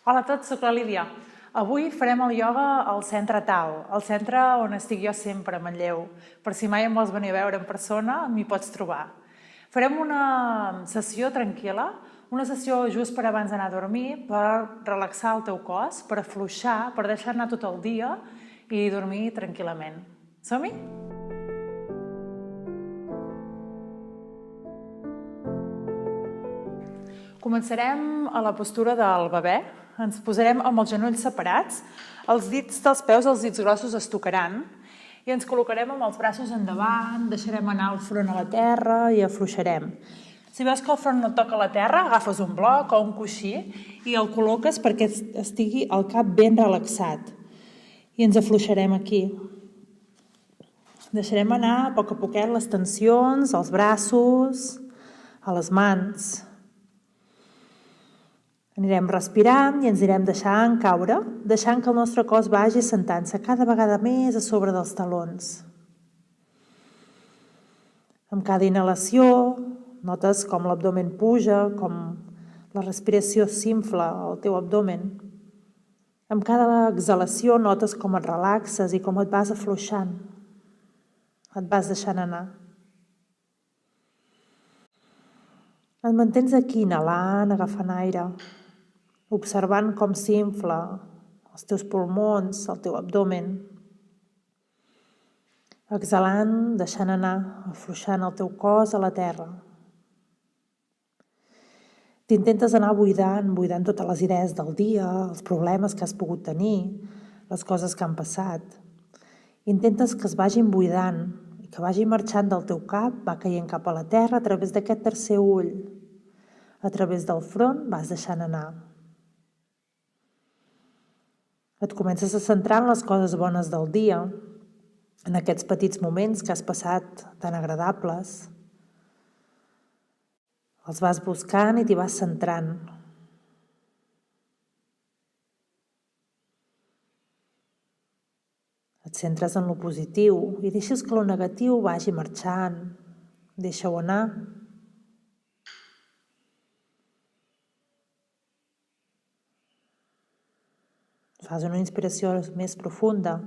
Hola a tots, soc la Lídia. Avui farem el ioga al Centre Tal, el centre on estic jo sempre, a Manlleu. Per si mai em vols venir a veure en persona, m'hi pots trobar. Farem una sessió tranquil·la, una sessió just per abans d'anar a dormir, per relaxar el teu cos, per afluixar, per deixar anar tot el dia i dormir tranquil·lament. Som-hi? Començarem a la postura del bebè. Ens posarem amb els genolls separats, els dits dels peus, els dits grossos es tocaran i ens col·locarem amb els braços endavant, deixarem anar el front a la terra i afluixarem. Si veus que el front no toca la terra, agafes un bloc o un coixí i el col·loques perquè estigui el cap ben relaxat i ens afluixarem aquí. Deixarem anar a poc a poquet les tensions, als braços, a les mans. Anirem respirant i ens anirem deixant caure, deixant que el nostre cos vagi sentant-se cada vegada més a sobre dels talons. Amb cada inhalació notes com l'abdomen puja, com la respiració s'infla al teu abdomen. Amb cada exhalació notes com et relaxes i com et vas afluixant. Et vas deixant anar. Et mantens aquí inhalant, agafant aire, observant com s'infla els teus pulmons, el teu abdomen. Exhalant, deixant anar, afluixant el teu cos a la terra. T'intentes anar buidant totes les idees del dia, els problemes que has pogut tenir, les coses que han passat. Intentes que es vagin buidant i que vagi marxant del teu cap, va caient cap a la terra a través d'aquest tercer ull. A través del front vas deixant anar. Et comences a centrar en les coses bones del dia, en aquests petits moments que has passat tan agradables. Els vas buscant i t'hi vas centrant. Et centres en lo positiu i deixes que lo negatiu vagi marxant. Deixa-ho anar. Fas una inspiració més profunda.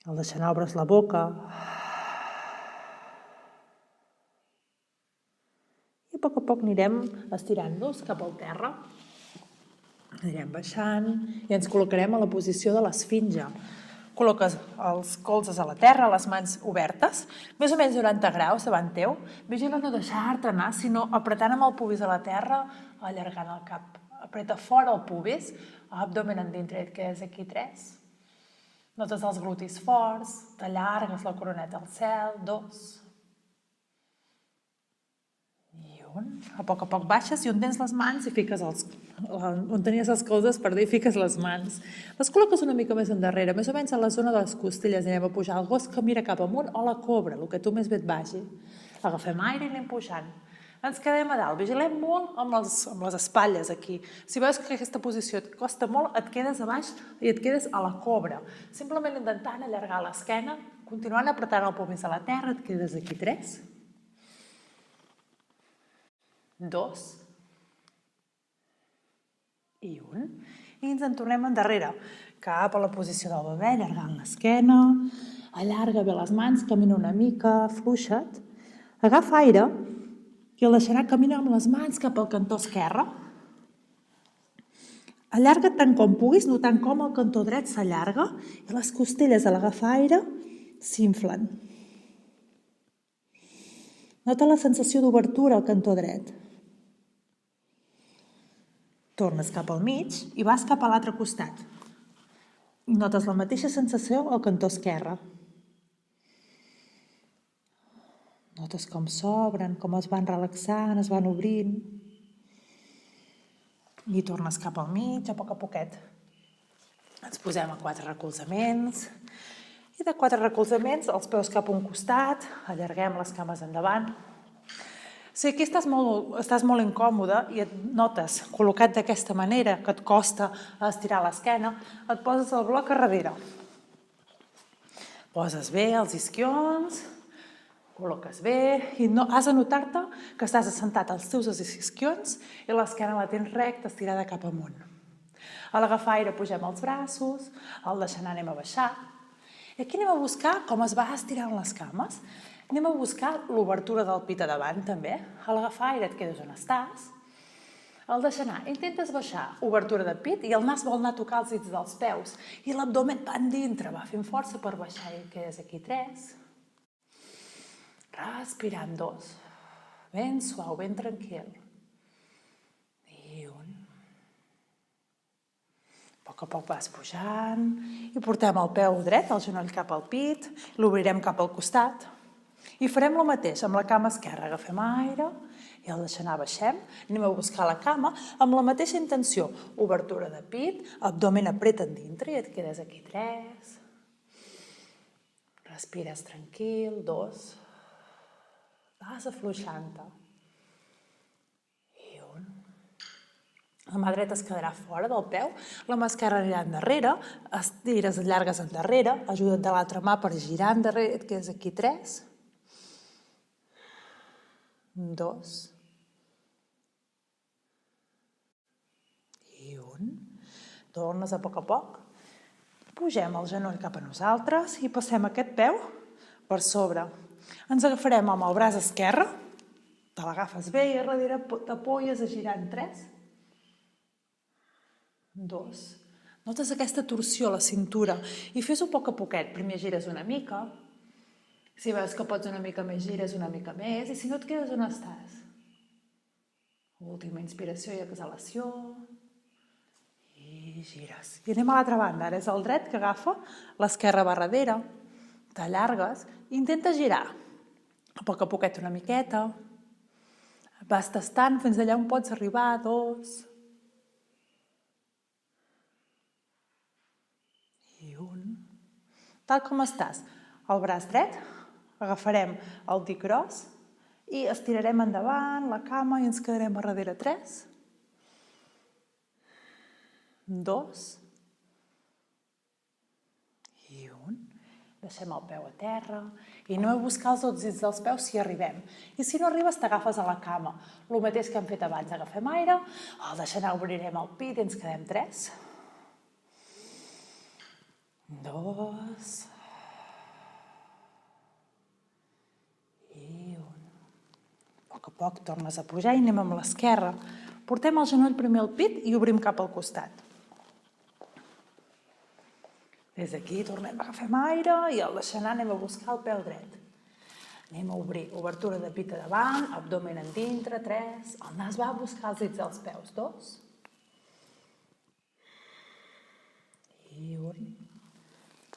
Al deixar anar obres la boca. I a poc anirem estirant-nos cap al terra. Anirem baixant i ens col·locarem a la posició de l'esfinge. Col·loques els colzes a la terra, les mans obertes, més o menys 90 graus davant teu. Vigila no deixar-te anar, sinó apretant amb el pubis a la terra, allargant el cap. Apreta fora el pubis, abdomen endintre, et quedes aquí 3. Notes els glutis forts, t'allargues la coroneta al cel, 2. I 1. A poc baixes i on tens les mans i fiques on tenies els colzes, i fiques les mans. Les col·loques una mica més endarrere, més o menys a la zona de les costelles. Anem a pujar el gos que mira cap amunt o la cobra, el que tu més bé et vagi. Agafem aire i anem pujant. Ens quedem a dalt, vigilem molt amb les espatlles aquí. Si veus que aquesta posició et costa molt, et quedes a baix i et quedes a la cobra. Simplement intentant allargar l'esquena, continuant apretant el pubis a la terra, et quedes aquí 3. 2. I 1. I ens en tornem endarrere, cap a la posició del bebè, allargant l'esquena, allarga bé les mans, camina una mica, afluixa't, agafa aire, i el deixarà caminar amb les mans cap al cantó esquerre. Allarga't tant com puguis, notant com el cantó dret s'allarga i les costelles a l'agafar aire s'inflen. Nota la sensació d'obertura al cantó dret. Tornes cap al mig i vas cap a l'altre costat. Notes la mateixa sensació al cantó esquerre. Notes com s'obren, com es van relaxant, es van obrint. I tornes cap al mig, a poquet. Ens posem a 4 recolzaments. I de 4 recolzaments, els peus cap a un costat, allarguem les cames endavant. Si aquí estàs molt incòmode i et notes col·locat d'aquesta manera, que et costa estirar l'esquena, et poses el bloc a darrere. Poses bé els isquions, Col·loques bé i has de notar-te que estàs assentat als teus isquions i l'esquena la tens recta, estirada cap amunt. A l'agafar aire pugem els braços, al deixar anar anem a baixar. I aquí anem a buscar com es va estirant les cames. Anem a buscar l'obertura del pit a davant també. A l'agafar aire et quedes on estàs. Al deixar anar intentes baixar, obertura de pit i el nas vol anar a tocar els dits dels peus. I l'abdomen va endintre, va fent força per baixar i et quedes aquí 3. Respirant 2. Ben suau, ben tranquil. I 1. A poc vas pujant i portem el peu dret, el genoll cap al pit, l'obrirem cap al costat i farem el mateix amb la cama esquerra. Agafem aire i al deixar anar baixem, anem a buscar la cama amb la mateixa intenció. Obertura de pit, abdomen apreta't dintre i et quedes aquí 3. Respires tranquil, 2. Vas afluixant-te. I 1. La mà dreta es quedarà fora del peu, la mà esquerra anirà endarrere, estires, allargues endarrere, ajuda't de l'altra mà per girar endarrere, et quedes aquí 3. 2. I 1. Tornes a poc. Pugem el genoll cap a nosaltres i passem aquest peu per sobre. Ens agafarem amb el braç esquerre, te l'agafes bé i a darrere t'apoies a girar en 3. 2. Notes aquesta torsió a la cintura i fes-ho a poquet. Primer gires una mica. Si veus que pots una mica més, gires una mica més. I si no, et quedes on estàs. Última inspiració i exhalació. I gires. I anem a l'altra banda. Ara és el dret que agafa, l'esquerra va darrere. T'allargues i intenta girar. A poquet una miqueta. Vas tastant fins allà on pots arribar. 2. I 1. Tal com estàs. El braç dret, agafarem el dit gros i estirarem endavant la cama i ens quedarem a darrere 3. 2. I 1. Deixem el peu a terra i anem a buscar els dits dels peus si arribem. I si no arribes, t'agafes a la cama. El mateix que hem fet abans, agafem aire, al deixar anar obrirem el pit i ens quedem 3. 2. I 1. A poc tornes a pujar i anem amb l'esquerra. Portem el genoll primer al pit i obrim cap al costat. Des d'aquí tornem a agafar aire i al deixar anar anem a buscar el peu dret. Anem a obrir obertura de pit a davant, abdomen endintre, 3. El nas va a buscar els dits dels peus, 2. I 1.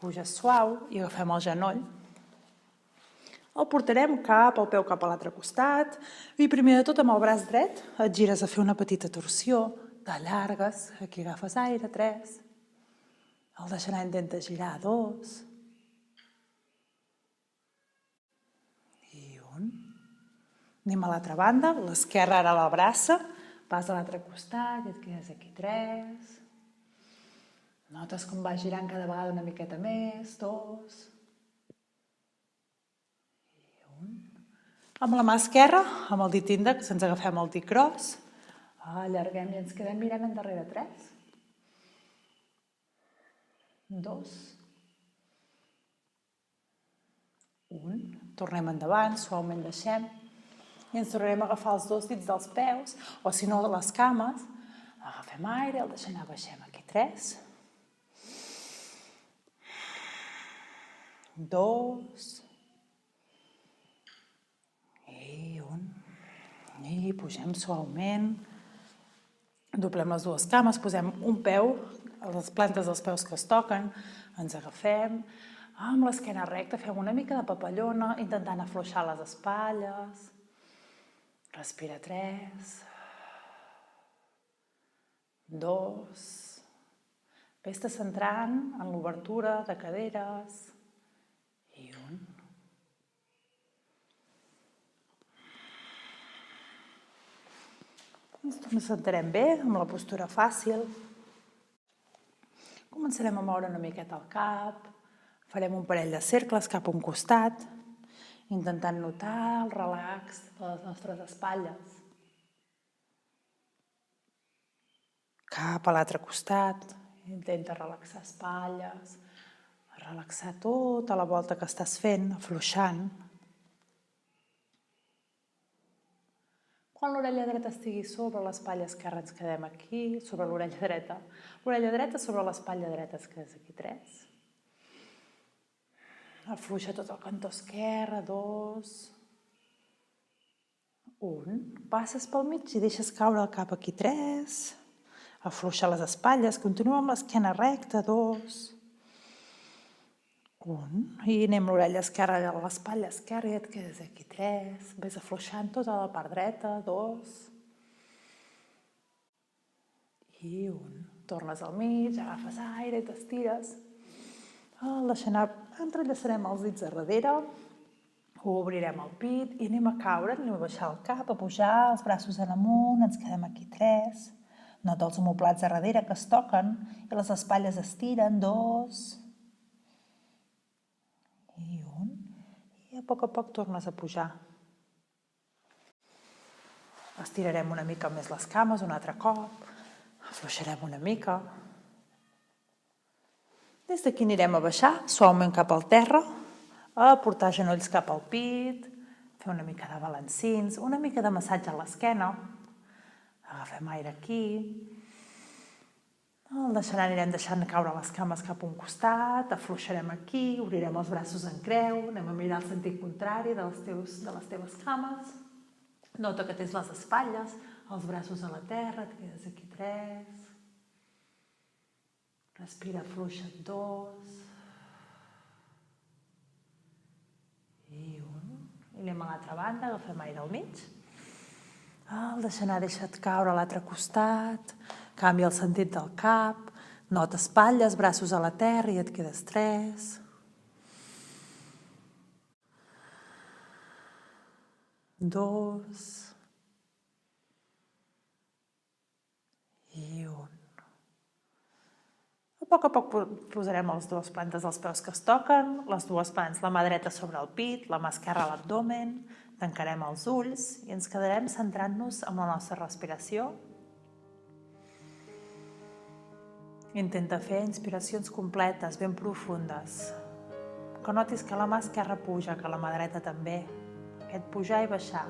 Puja suau i agafem el genoll. El portarem cap, el peu cap a l'altre costat i primer de tot amb el braç dret et gires a fer una petita torsió, t'allargues, aquí agafes aire, 3. Al deixar anar intenta girar, 2. I 1. Anem a l'altra banda, l'esquerra ara l'abraça, vas a l'altre costat i et quedes aquí 3. Notes com va girant cada vegada una miqueta més, 2. I 1. Amb la mà esquerra, amb el dit índex, ens agafem el dit gros, allarguem i ens quedem mirant endarrere, 3. 2. 1. Tornem endavant, suaument deixem i ens tornarem a agafar els 2 dits dels peus o si no les cames, agafem aire, el deixem anar, baixem aquí 3. 2. I 1. I pugem suaument. Doblem les 2 cames, posem un peu a les plantes dels peus que es toquen, ens agafem, amb l'esquena recta fem una mica de papallona, intentant afluixar les espatlles. Respira 3. 2. Ves-te centrant en l'obertura de caderes. I 1. Ens sentarem bé, amb la postura fàcil. Començarem a moure una miqueta el cap, farem un parell de cercles cap a un costat, intentant notar el relax de les nostres espatlles. Cap a l'altre costat, intenta relaxar espatlles, relaxar tota la volta que estàs fent, afluixant. Quan l'orella dreta estigui sobre l'espatlla esquerra ens quedem aquí, sobre l'orella dreta. L'orella dreta sobre l'espatlla dreta es quedes aquí 3. Afluixa tot el cantó esquerre, 2. 1. Passes pel mig i deixes caure el cap aquí 3. Afluixa les espatlles, continua amb l'esquena recta, 2. 1. I anem l'orella esquerra a l'espatlla esquerra i et quedes aquí 3. Ves afluixant tota la part dreta, 2. I 1. Tornes al mig, agafes aire i t'estires. El deixem anar, entrellaçarem els dits a darrere, obrirem el pit i anem a caure, anem a baixar el cap, a pujar els braços en amunt, ens quedem aquí 3. Nota els omoplats a darrere que es toquen i les espatlles estiren, 2. I 1. I a poc tornes a pujar. Estirarem una mica més les cames un altre cop, afluixarem una mica. Des d'aquí anirem a baixar, suaument cap al terra, a portar genolls cap al pit, fer una mica de balancins, una mica de massatge a l'esquena. Agafem aire aquí. El deixant anirem deixant caure les cames cap a un costat, afluixarem aquí, obrirem els braços en creu, anem a mirar el sentit contrari de les teves cames. Nota que tens les espatlles, els braços a la terra, et quedes aquí 3. Respira fluixa't 2. I 1. I anem a l'altra banda, agafem aire al mig. El deixar anar, deixa't caure a l'altre costat, canvia el sentit del cap, nota espatlles, braços a la terra i et quedes 3. 2. I 1. A poc posarem les dues plantes dels peus que es toquen, les dues mans, la mà dreta sobre el pit, la mà esquerra a l'abdomen, tancarem els ulls i ens quedarem centrant-nos en la nostra respiració. Intenta fer inspiracions completes, ben profundes. Que notis que la mà esquerra puja, que la mà dreta també. Aquest pujar i baixar.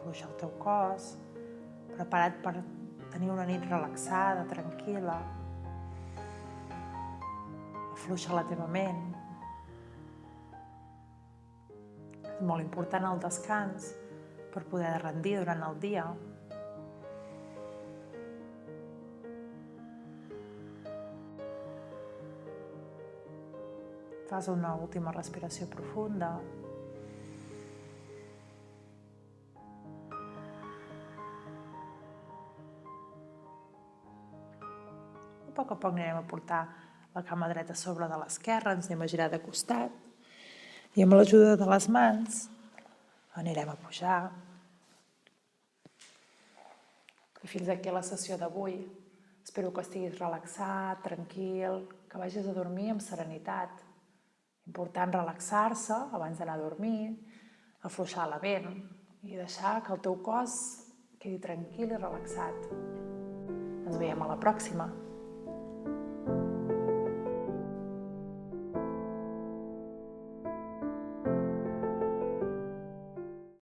Afluixa el teu cos, preparat per tenir una nit relaxada, tranquil·la. Afluixa la teva ment. És molt important el descans per poder rendir durant el dia. Fas una última respiració profunda. A poc anirem a portar la cama dreta sobre de l'esquerra, ens anem a girar de costat i amb l'ajuda de les mans anirem a pujar. I fins aquí la sessió d'avui. Espero que estiguis relaxat, tranquil, que vagis a dormir amb serenitat. Important relaxar-se abans d'anar a dormir, afluixar la ment i deixar que el teu cos quedi tranquil i relaxat. Ens veiem a la pròxima.